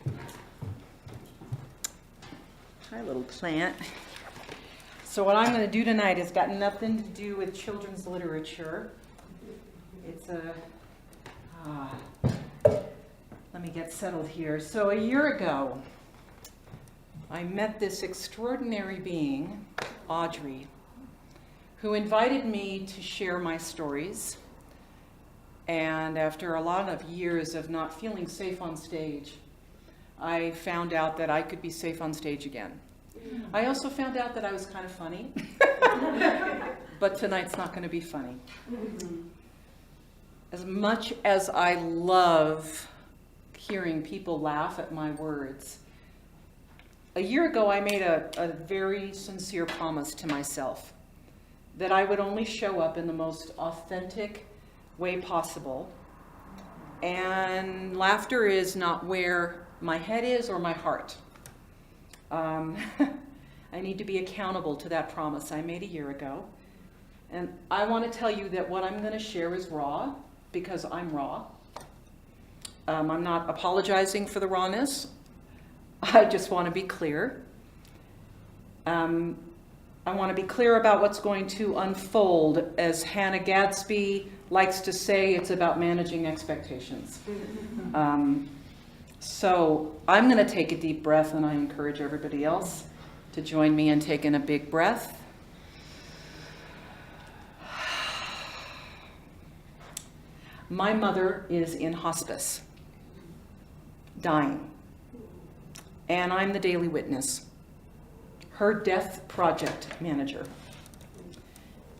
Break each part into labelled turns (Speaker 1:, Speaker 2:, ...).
Speaker 1: you. Hi, little plant. So what I'm going to do tonight has got nothing to do with children's literature. It's let me get settled here. So a year ago, I met this extraordinary being, Audrey, who invited me to share my stories. And after a lot of years of not feeling safe on stage, I found out that I could be safe on stage again. I also found out that I was kind of funny, but tonight's not going to be funny. As much as I love hearing people laugh at my words, a year ago I made a very sincere promise to myself that I would only show up in the most authentic way possible, and laughter is not where my head is or my heart. I need to be accountable to that promise I made a year ago, and I want to tell you that what I'm going to share is raw because I'm raw. I'm not apologizing for the rawness. I just want to be clear. I want to be clear about what's going to unfold. As Hannah Gadsby likes to say, it's about managing expectations. So I'm going to take a deep breath, and I encourage everybody else to join me in taking a big breath. My mother is in hospice, dying, and I'm the daily witness, her death project manager.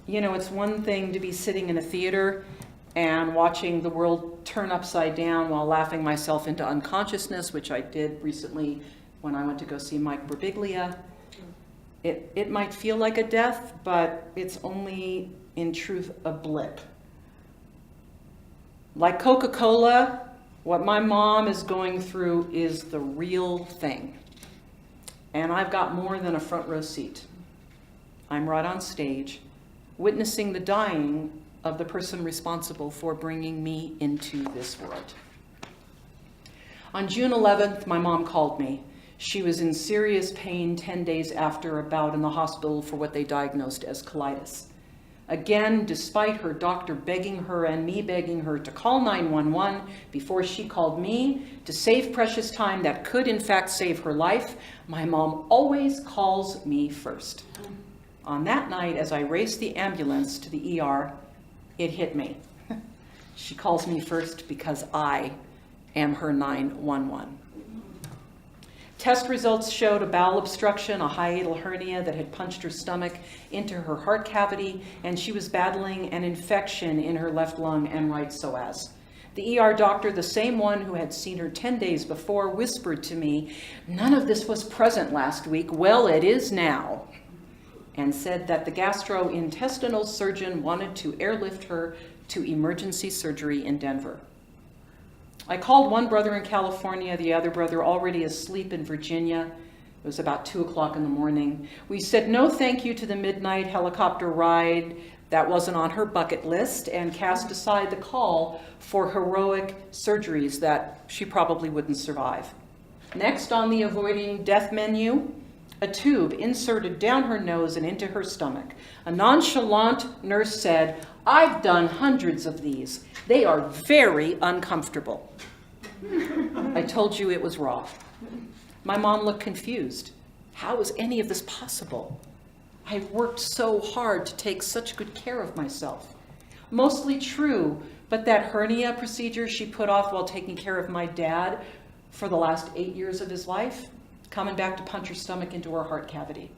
Speaker 1: You know, it's one thing to be sitting in a theater and watching the world turn upside down while laughing myself into unconsciousness, which I did recently when I went to go see Mike Birbiglia. It might feel like a death, but it's only, in truth, a blip. Like Coca-Cola, what my mom is going through is the real thing. And I've got more than a front row seat. I'm right on stage, witnessing the dying of the person responsible for bringing me into this world. On June 11th, my mom called me. She was in serious pain 10 days after a bout in the hospital for what they diagnosed as colitis. Again, despite her doctor begging her and me begging her to call 911 before she called me to save precious time that could in fact save her life, my mom always calls me first. On that night, as I raced the ambulance to the ER, it hit me. She calls me first because I am her 911. Test results showed a bowel obstruction, a hiatal hernia that had punched her stomach into her heart cavity, and she was battling an infection in her left lung and right psoas. The ER doctor, the same one who had seen her 10 days before, whispered to me, "None of this was present last week. Well, it is now," and said that the gastrointestinal surgeon wanted to airlift her to emergency surgery in Denver. I called one brother in California, the other brother already asleep in Virginia. It was about 2 o'clock in the morning. We said no thank you to the midnight helicopter ride that wasn't on her bucket list, and cast aside the call for heroic surgeries that she probably wouldn't survive. Next on the avoiding death menu, a tube inserted down her nose and into her stomach. A nonchalant nurse said, "I've done hundreds of these. They are very uncomfortable." I told you it was raw. My mom looked confused. How is any of this possible? I've worked so hard to take such good care of myself. Mostly true, but that hernia procedure she put off while taking care of my dad for the last 8 years of his life, coming back to punch her stomach into her heart cavity.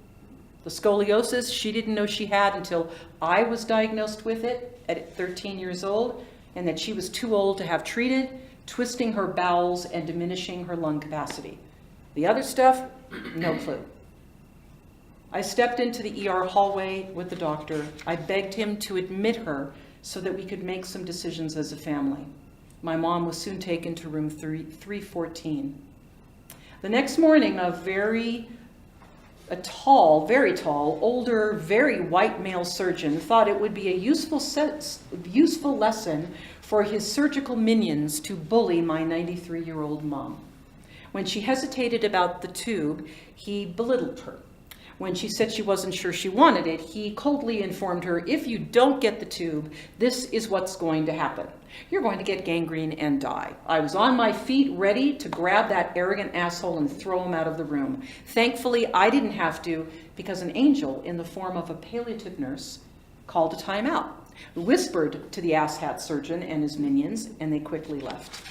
Speaker 1: The scoliosis she didn't know she had until I was diagnosed with it at 13 years old, and that she was too old to have treated, twisting her bowels and diminishing her lung capacity. The other stuff, no clue. I stepped into the ER hallway with the doctor. I begged him to admit her so that we could make some decisions as a family. My mom was soon taken to room 314. The next morning, a very tall, older, very white male surgeon thought it would be a useful lesson for his surgical minions to bully my 93-year-old mom. When she hesitated about the tube, he belittled her. When she said she wasn't sure she wanted it, he coldly informed her, if you don't get the tube, this is what's going to happen. You're going to get gangrene and die. I was on my feet, ready to grab that arrogant asshole and throw him out of the room. Thankfully, I didn't have to, because an angel in the form of a palliative nurse called a timeout, whispered to the asshat surgeon and his minions, and they quickly left.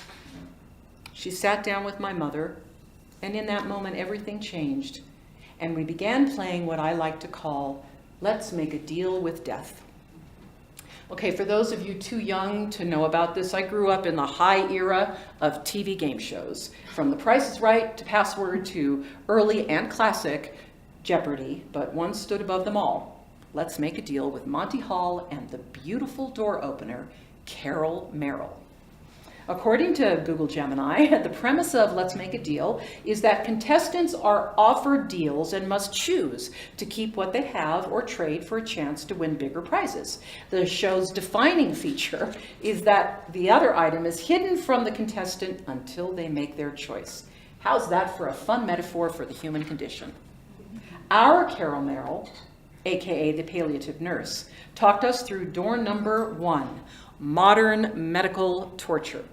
Speaker 1: She sat down with my mother, and in that moment, everything changed. And we began playing what I like to call, let's make a deal with death. Okay, for those of you too young to know about this, I grew up in the high era of TV game shows, from The Price is Right to Password to early and classic Jeopardy, but one stood above them all. Let's make a deal with Monty Hall and the beautiful door opener, Carol Merrill. According to Google Gemini, the premise of Let's Make a Deal is that contestants are offered deals and must choose to keep what they have or trade for a chance to win bigger prizes. The show's defining feature is that the other item is hidden from the contestant until they make their choice. How's that for a fun metaphor for the human condition? Our Carol Merrill, aka the palliative nurse, talked us through door number 1, modern medical torture.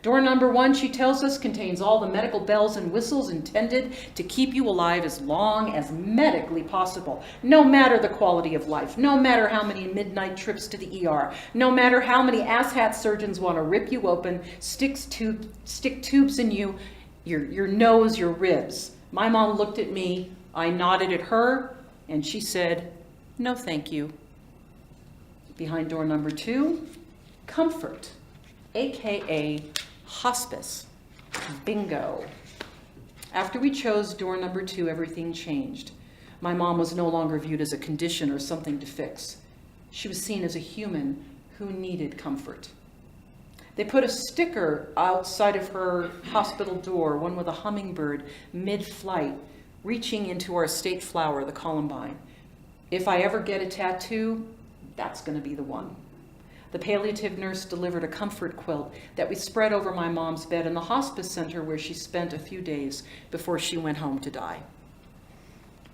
Speaker 1: Door number 1, she tells us, contains all the medical bells and whistles intended to keep you alive as long as medically possible, no matter the quality of life, no matter how many midnight trips to the ER, no matter how many asshat surgeons want to rip you open, stick tubes in you, your nose, your ribs. My mom looked at me, I nodded at her, and she said, no thank you. Behind door number 2, comfort, aka hospice. Bingo. After we chose door number 2, everything changed. My mom was no longer viewed as a condition or something to fix. She was seen as a human who needed comfort. They put a sticker outside of her hospital door, one with a hummingbird mid-flight, reaching into our state flower, the columbine. If I ever get a tattoo, that's going to be the one. The palliative nurse delivered a comfort quilt that we spread over my mom's bed in the hospice center where she spent a few days before she went home to die.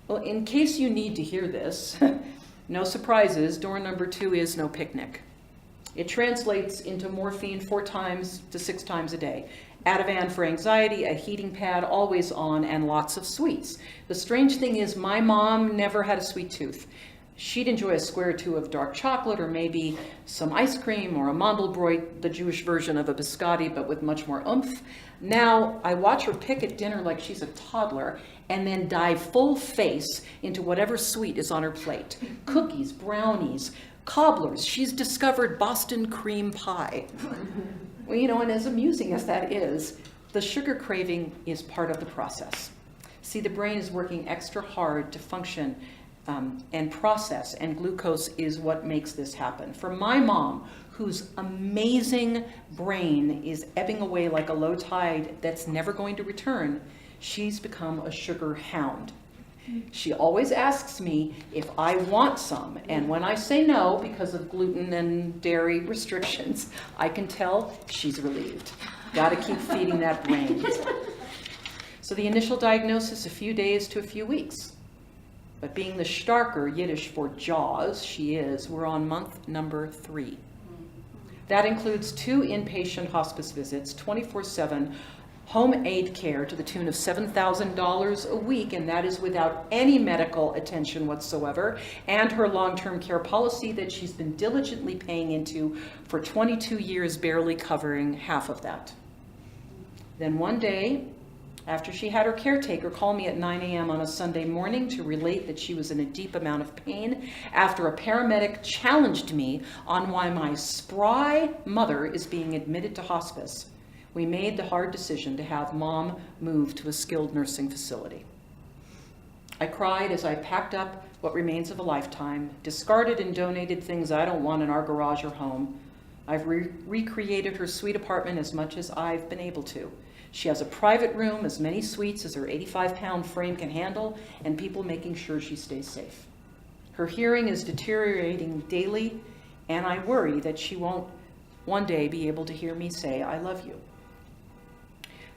Speaker 1: Well, in case you need to hear this, no surprises, door number 2 is no picnic. It translates into morphine 4 to 6 times a day, Ativan for anxiety, a heating pad always on, and lots of sweets. The strange thing is my mom never had a sweet tooth. She'd enjoy a square or 2 of dark chocolate, or maybe some ice cream, or a Mandelbrot, the Jewish version of a biscotti, but with much more oomph. Now, I watch her pick at dinner like she's a toddler, and then dive full face into whatever sweet is on her plate. Cookies, brownies, cobblers. She's discovered Boston cream pie. Well, you know, and as amusing as that is, the sugar craving is part of the process. See, the brain is working extra hard to function and process, and glucose is what makes this happen. For my mom, whose amazing brain is ebbing away like a low tide that's never going to return, she's become a sugar hound. She always asks me if I want some, and when I say no because of gluten and dairy restrictions, I can tell she's relieved. Gotta keep feeding that brain. So the initial diagnosis, a few days to a few weeks. But being the starker, Yiddish for jaws, she is, we're on month number 3. That includes 2 inpatient hospice visits, 24/7 home aid care to the tune of $7,000 a week, and that is without any medical attention whatsoever, and her long-term care policy that she's been diligently paying into for 22 years, barely covering half of that. Then one day, after she had her caretaker call me at 9 a.m. on a Sunday morning to relate that she was in a deep amount of pain, after a paramedic challenged me on why my spry mother is being admitted to hospice, we made the hard decision to have Mom moved to a skilled nursing facility. I cried as I packed up what remains of a lifetime, discarded and donated things I don't want in our garage or home. I've recreated her sweet apartment as much as I've been able to. She has a private room, as many suites as her 85-pound frame can handle, and people making sure she stays safe. Her hearing is deteriorating daily, and I worry that she won't one day be able to hear me say, I love you.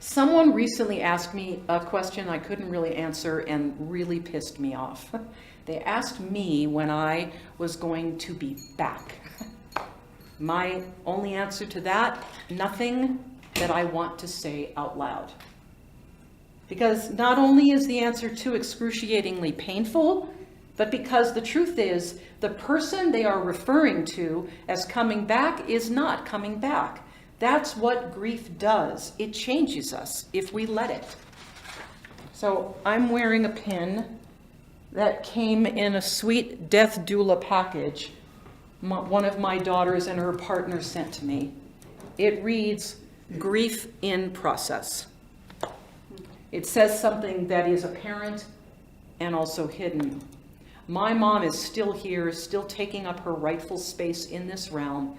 Speaker 1: Someone recently asked me a question I couldn't really answer and really pissed me off. They asked me when I was going to be back. My only answer to that, nothing that I want to say out loud. Because not only is the answer too excruciatingly painful, but because the truth is, the person they are referring to as coming back is not coming back. That's what grief does. It changes us if we let it. So I'm wearing a pin that came in a sweet death doula package one of my daughters and her partner sent to me. It reads, "Grief in process." It says something that is apparent and also hidden. My mom is still here, still taking up her rightful space in this realm,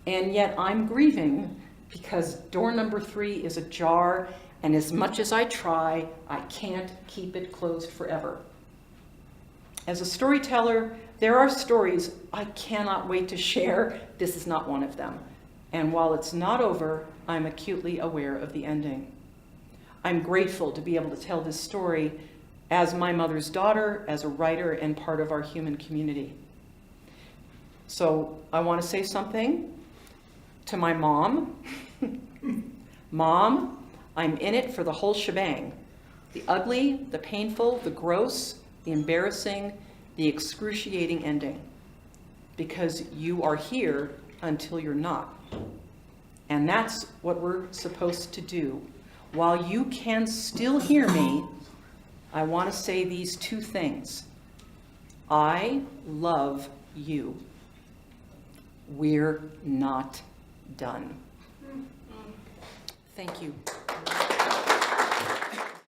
Speaker 1: and yet I'm grieving because door number 3 is ajar, and as much as I try, I can't keep it closed forever. As a storyteller, there are stories I cannot wait to share. This is not one of them. And while it's not over, I'm acutely aware of the ending. I'm grateful to be able to tell this story as my mother's daughter, as a writer, and part of our human community. So I want to say something to my mom. Mom, I'm in it for the whole shebang. The ugly, the painful, the gross, the embarrassing, the excruciating ending. Because you are here until you're not. And that's what we're supposed to do. While you can still hear me, I want to say these 2 things. I love you. We're not done. Thank you.